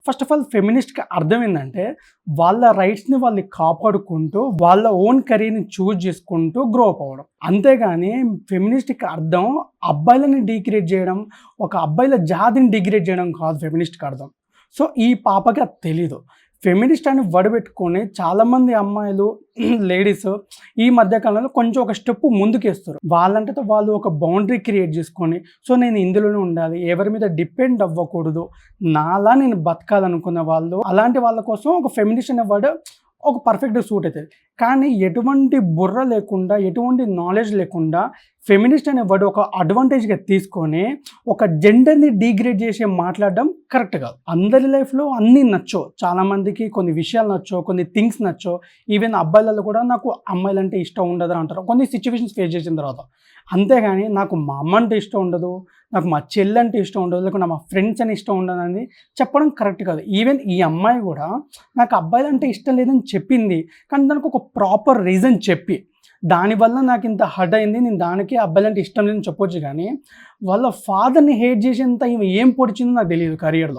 First of all ఫెమినిస్ట్‌కి అర్థం ఏందంటే, వాళ్ళ రైట్స్‌ని వాళ్ళు కాపాడుకుంటూ, వాళ్ళ ఓన్ కెరీర్‌ని చూజ్ చేసుకుంటూ గ్రో అప్ అవ్వడం. అంతేగాని ఫెమినిస్ట్‌కి అర్థం అబ్బాయిలని డిగ్రేడ్ చేయడం, ఒక అబ్బాయిల జాతిని డిగ్రేడ్ చేయడం కాదు ఫెమినిస్ట్‌కి అర్థం. సో, ఈ పాపకి అది తెలీదు. ఫెమినిస్ట్ అని వడబెట్టుకొని చాలామంది అమ్మాయిలు, లేడీస్ ఈ మధ్య కాలంలో కొంచెం ఒక స్టెప్ ముందుకేస్తారు. వాళ్ళంతట వాళ్ళు ఒక బౌండరీ క్రియేట్ చేసుకొని, సో నేను ఇందులోనే ఉండాలి, ఎవరి మీద డిపెండ్ అవ్వకూడదు, నాలా నేను బతకాలనుకున్న వాళ్ళు, అలాంటి వాళ్ళ కోసం ఒక ఫెమినిస్ట్ అనే వర్డ్ ఒక పర్ఫెక్ట్‌గా సూట్ అయితది. కానీ ఎటువంటి బుర్ర లేకుండా, ఎటువంటి నాలెడ్జ్ లేకుండా ఫెమినిస్ట్ అనే వర్డ్ ఒక అడ్వాంటేజ్‌గా తీసుకొని, ఒక జెండర్‌ని డిగ్రేడ్ చేసి మాట్లాడడం కరెక్ట్ కాదు. అందరి లైఫ్‌లో అన్నీ నచ్చవు. చాలామందికి కొన్ని విషయాలు నచ్చవు, కొన్ని థింగ్స్ నచ్చవు. ఈవెన్ అబ్బాయిలలో కూడా నాకు అమ్మాయిలంటే ఇష్టం ఉండదని అంటారు. కొన్ని సిట్యుయేషన్స్ ఫేస్ చేసిన తర్వాత. అంతేగాని నాకు మా అమ్మ అంటే ఇష్టం ఉండదు, నాకు మా చెల్లంటే ఇష్టం ఉండదు, లేకుంటే మా ఫ్రెండ్స్ అని ఇష్టం ఉండదని చెప్పడం కరెక్ట్ కాదు. ఈవెన్ ఈ అమ్మాయి కూడా నాకు అబ్బాయిలంటే ఇష్టం లేదని చెప్పింది. కానీ దానికి ఒక ప్రాపర్ రీజన్ చెప్పి, దానివల్ల నాకు ఇంత హర్ట్ అయింది, నేను దానికి అబ్బాయిలంటే ఇష్టం లేదని చెప్పొచ్చు. కానీ వాళ్ళ ఫాదర్‌ని హేట్ చేసేంత ఈమె ఏం పొడిచిందో నాకు తెలీదు కెరియర్‌లో.